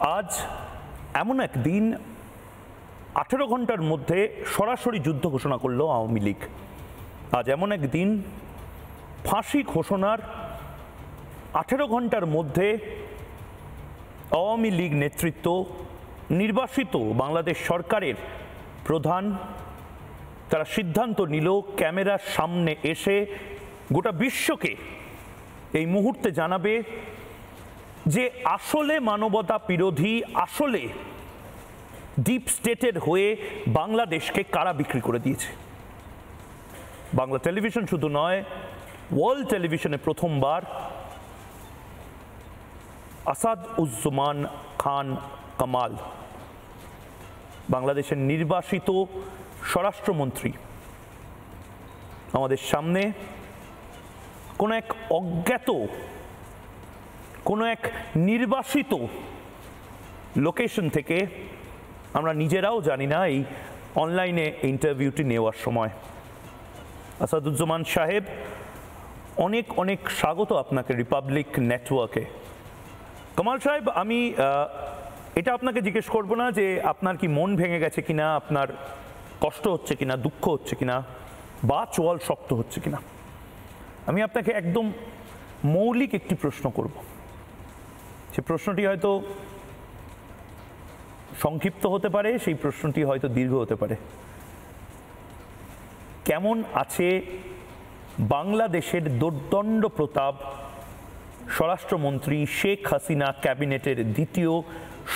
আজ এমন একদিন 18 ঘন্টার মধ্যে সরাসরি যুদ্ধ ঘোষণা করল আওয়ামী লীগ। আজ এমন একদিন ফাঁসি ঘোষণার 18 ঘন্টার মধ্যে আওয়ামী লীগ নেতৃত্ব নির্বাসিত বাংলাদেশ সরকারের প্রধান তারা সিদ্ধান্ত নিল ক্যামেরার সামনে এসে গোটা বিশ্বকে এই মুহূর্তে জানাবে যে আসলে মানবতা বিরোধী, আসলে ডিপ স্টেটের হয়ে বাংলাদেশকে কারা বিক্রি করে দিয়েছে। বাংলা টেলিভিশন শুধু নয়, ওয়ার্ল্ড টেলিভিশনে প্রথমবার আসাদুজ্জামান খান কামাল, বাংলাদেশের নির্বাসিত স্বরাষ্ট্রমন্ত্রী, আমাদের সামনে কোনো এক অজ্ঞাত, কোনো এক নির্বাসিত লোকেশন থেকে, আমরা নিজেরাও জানি না এই অনলাইনে ইন্টারভিউটি নেওয়ার সময়। আসাদুজ্জামান সাহেব, অনেক অনেক স্বাগত আপনাকে রিপাবলিক নেটওয়ার্কে। কামাল সাহেব, আমি এটা আপনাকে জিজ্ঞেস করব না যে আপনার কি মন ভেঙে গেছে কিনা, আপনার কষ্ট হচ্ছে কিনা, দুঃখ হচ্ছে কিনা, বা চোয়াল শক্ত হচ্ছে কিনা। আমি আপনাকে একদম মৌলিক একটি প্রশ্ন করব। সে প্রশ্নটি হয়তো সংক্ষিপ্ত হতে পারে, সেই প্রশ্নটি হয়তো দীর্ঘ হতে পারে। কেমন আছে বাংলাদেশের দুর্দণ্ড প্রতাপ স্বরাষ্ট্রমন্ত্রী শেখ হাসিনা, ক্যাবিনেটের দ্বিতীয়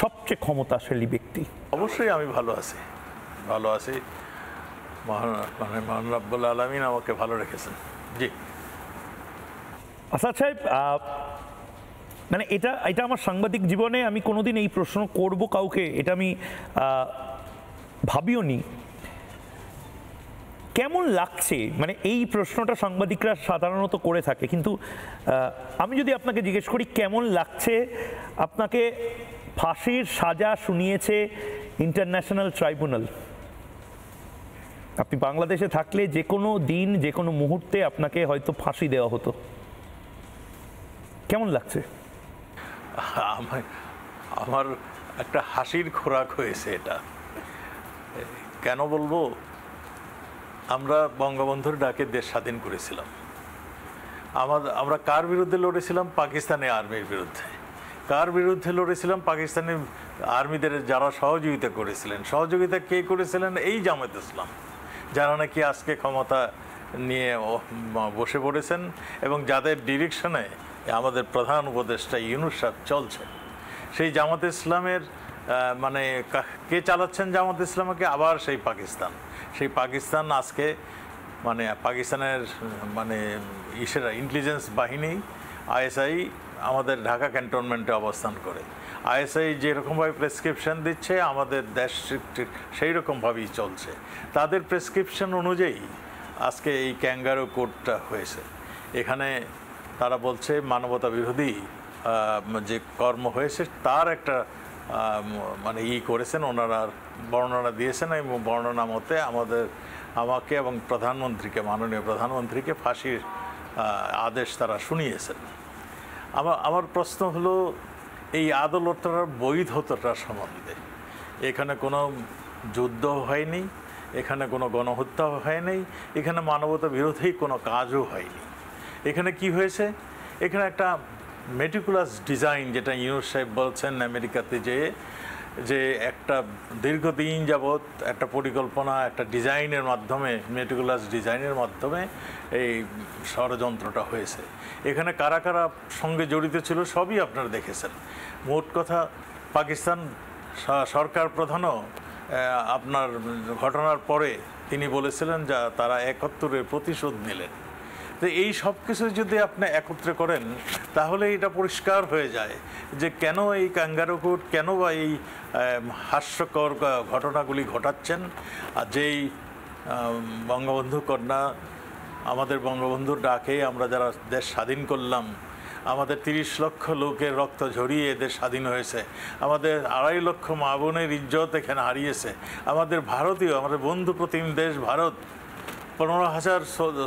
সবচেয়ে ক্ষমতাশালী ব্যক্তি? অবশ্যই আমি ভালো আছি, ভালো আছি। মহান রব্বুল আলামিন আমাকে ভালো রেখেছেন। জি আসাদ সাহেব, মানে এটা আমার সাংবাদিক জীবনে আমি কোনোদিন এই প্রশ্ন করব কাউকে, এটা আমি ভাবিও নি। কেমন লাগছে, মানে এই প্রশ্নটা সাংবাদিকরা সাধারণত করে থাকে, কিন্তু আমি যদি আপনাকে জিজ্ঞেস করি কেমন লাগছে, আপনাকে ফাঁসির সাজা শুনিয়েছে ইন্টারন্যাশনাল ট্রাইব্যুনাল। আপনি বাংলাদেশে থাকলে যে কোনো দিন, যে কোনো মুহূর্তে আপনাকে হয়তো ফাঁসি দেওয়া হতো। কেমন লাগছে? আমার একটা হাসির খোরাক হয়েছে এটা। কেন বলবো, আমরা বঙ্গবন্ধুর ডাকে দেশ স্বাধীন করেছিলাম। আমরা কার বিরুদ্ধে লড়েছিলাম? পাকিস্তানি আর্মির বিরুদ্ধে। কার বিরুদ্ধে লড়েছিলাম? পাকিস্তানি আর্মিদের যারা সহযোগিতা করেছিলেন। সহযোগিতা কে করেছিলেন? এই জামায়াত ইসলাম, যারা নাকি আজকে ক্ষমতা নিয়ে বসে পড়েছেন এবং যাদের ডিরেকশনে আমাদের প্রধান উপদেষ্টা ইউনূস সাহেব চলছে। সেই জামাত ইসলামের মানে কে চালাচ্ছেন জামাত ইসলামকে? আবার সেই পাকিস্তান। সেই পাকিস্তান আজকে মানে পাকিস্তানের মানে ইন্টেলিজেন্স বাহিনী আইএসআই আমাদের ঢাকা ক্যান্টনমেন্টে অবস্থান করে। আইএসআই যেরকমভাবে প্রেসক্রিপশন দিচ্ছে আমাদের দেশ সেই রকমভাবেই চলছে। তাদের প্রেসক্রিপশন অনুযায়ী আজকে এই ক্যাঙ্গারু কোর্টটা হয়েছে। এখানে তারা বলছে মানবতা বিরোধী যে কর্ম হয়েছে তার একটা মানে করেছেন, ওনারা বর্ণনা দিয়েছেন এবং বর্ণনা মতে আমাকে এবং প্রধানমন্ত্রীকে, মাননীয় প্রধানমন্ত্রীকে ফাঁসির আদেশ তারা শুনিয়েছেন। আমার প্রশ্ন হলো এই আদালতটার বৈধতার সম্বন্ধে। এখানে কোনো যুদ্ধ হয়নি, এখানে কোনো গণহত্যাও হয়নি, এখানে মানবতা বিরোধী কোনো কাজও হয়নি। এখানে কি হয়েছে? এখানে একটা মেটিকুলাস ডিজাইন, যেটা ইউনূস সাহেব বলছেন আমেরিকাতে যে একটা দীর্ঘদিন যাবৎ একটা পরিকল্পনা, একটা ডিজাইনের মাধ্যমে, মেটিকুলাস ডিজাইনের মাধ্যমে এই ষড়যন্ত্রটা হয়েছে। এখানে কারা কারা সঙ্গে জড়িত ছিল সবই আপনারা দেখেছেন। মোট কথা পাকিস্তান সরকার প্রধানও আপনার ঘটনার পরে তিনি বলেছিলেন যে তারা ৭১-এর প্রতিশোধ নিলেন। তো এই সব কিছু যদি আপনি একত্রে করেন তাহলে এটা পরিষ্কার হয়ে যায় যে কেন এই ক্যাঙ্গারু কোর্ট, কেন বা এই হাস্যকর ঘটনাগুলি ঘটাচ্ছেন। আর যেই বঙ্গবন্ধু কন্যা, আমাদের বঙ্গবন্ধুর ডাকে আমরা যারা দেশ স্বাধীন করলাম, আমাদের ৩০ লক্ষ লোকের রক্ত ঝরিয়ে এদের স্বাধীন হয়েছে, আমাদের ২.৫ লক্ষ মা বোনের ইজ্জত এখানে হারিয়েছে, আমাদের ভারতীয়, আমাদের বন্ধু প্রতিম দেশ ভারত ১৫,০০০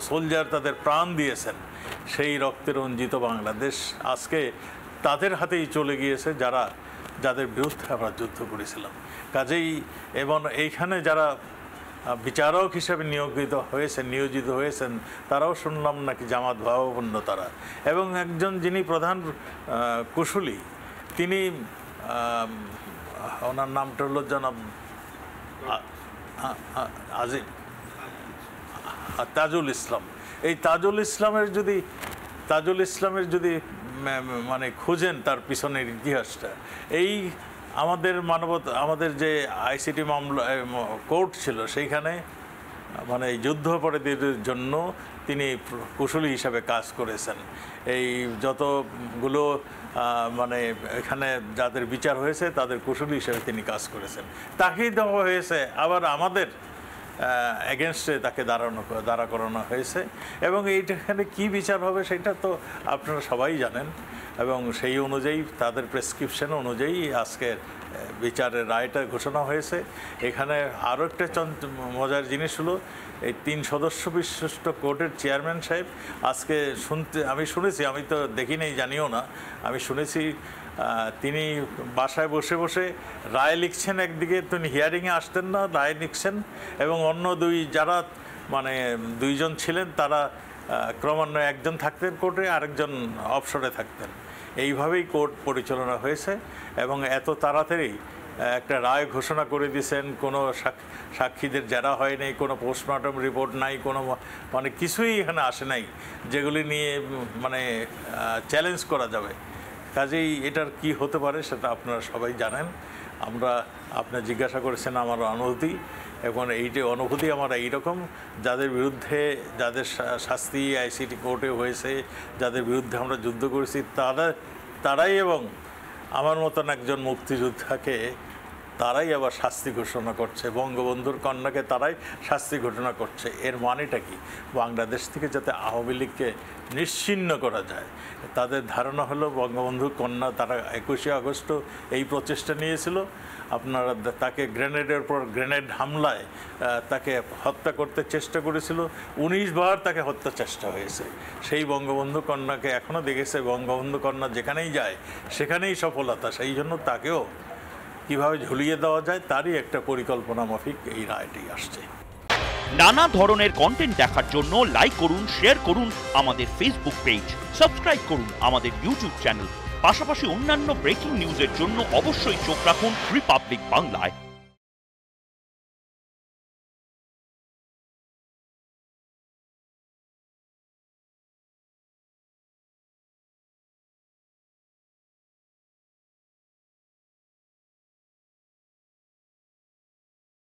সোলজার তাদের প্রাণ দিয়েছেন। সেই রক্তে রঞ্জিত বাংলাদেশ আজকে তাদের হাতেই চলে গিয়েছে, যারা যাদের বিরুদ্ধে আমরা যুদ্ধ করেছিলাম। কাজেই এবং এইখানে যারা বিচারক হিসেবে নিয়োজিত হয়েছেন তারাও শুনলাম নাকি জামাত ভাবাপন্ন তারা, এবং একজন যিনি প্রধান কুশলী তিনি ওনার নামটা হলো জনাব আজিম তাজুল ইসলাম। এই তাজুল ইসলামের যদি মানে খুঁজেন তার পিছনের ইতিহাসটা, এই আমাদের যে আইসিটি মামলা কোর্ট ছিল সেইখানে মানে যুদ্ধাপরাধীদের জন্য তিনি কুশলী হিসাবে কাজ করেছেন। এই যতগুলো মানে এখানে যাদের বিচার হয়েছে তাদের কুশলী হিসেবে তিনি কাজ করেছেন। তাকেই দেওয়া হয়েছে, আবার আমাদের এগেনস্টে তাকে দাঁড়া করানো হয়েছে, এবং এইখানে কি বিচার হবে সেটা তো আপনারা সবাই জানেন, এবং সেই অনুযায়ী তাদের প্রেসক্রিপশন অনুযায়ী আজকের বিচারের রায়টা ঘোষণা হয়েছে। এখানে আরও একটা মজার জিনিস হলো, এই 3 সদস্য বিশিষ্ট কোর্টের চেয়ারম্যান সাহেব আজকে আমি শুনেছি, আমি তো দেখি নাই জানিও না, আমি শুনেছি তিনি বাসায় বসে বসে রায় লিখছেন, একদিকে তিনি হিয়ারিংয়ে আসতেন না, রায় লিখছেন, এবং অন্য যারা মানে 2 জন ছিলেন তারা ক্রমান্বয়ে একজন থাকতেন কোর্টে, আরেকজন অবসরে থাকতেন। এইভাবেই কোর্ট পরিচালনা হয়েছে, এবং এত তাড়াতাড়ি একটা রায় ঘোষণা করে দিয়েছেন। কোনো সাক্ষীদের জেরা হয়নি, কোনো পোস্টমর্টম রিপোর্ট নাই, কোনো মানে কিছুই এখানে আসে নাই যেগুলি নিয়ে মানে চ্যালেঞ্জ করা যাবে। কাজেই এটার কি হতে পারে সেটা আপনারা সবাই জানেন। আপনি জিজ্ঞাসা করেছেন আমার অনুভূতি, এবং অনুভূতি আমার এইরকম, যাদের বিরুদ্ধে যাদের শাস্তি আইসিটি কোর্টে হয়েছে, যাদের বিরুদ্ধে আমরা যুদ্ধ করেছি তারাই, এবং আমার মতন একজন মুক্তিযোদ্ধাকে তারাই আবার শাস্তি ঘোষণা করছে, বঙ্গবন্ধুর কন্যাকে তারাই শাস্তি ঘোষণা করছে। এর মানেটা কি? বাংলাদেশ থেকে যাতে আওয়ামী লীগকে নিশ্চিহ্ন করা যায়, তাদের ধারণা হলো বঙ্গবন্ধুর কন্যা তারা 21শে আগস্ট এই প্রচেষ্টা নিয়েছিল। আপনারা তাকে গ্রেনেডের পর গ্রেনেড হামলায় তাকে হত্যা করতে চেষ্টা করেছিল, 19 বার তাকে হত্যা চেষ্টা হয়েছে। সেই বঙ্গবন্ধু কন্যাকে এখনও দেখেছে, বঙ্গবন্ধু কন্যা যেখানেই যায় সেখানেই সফলতা, সেই জন্য তাকেও কিভাবে ঝুলিয়ে দেওয়া যায় তারই একটা পরিকল্পনা মাফিক এই রায়টি আসছে। নানা ধরনের কন্টেন্ট দেখার জন্য লাইক করুন, শেয়ার করুন আমাদের ফেসবুক পেজ, সাবস্ক্রাইব করুন আমাদের ইউটিউব চ্যানেল। পাশাপাশি অন্যান্য ব্রেকিং নিউজের জন্য অবশ্যই চোখ রাখুন রিপাবলিক বাংলায়।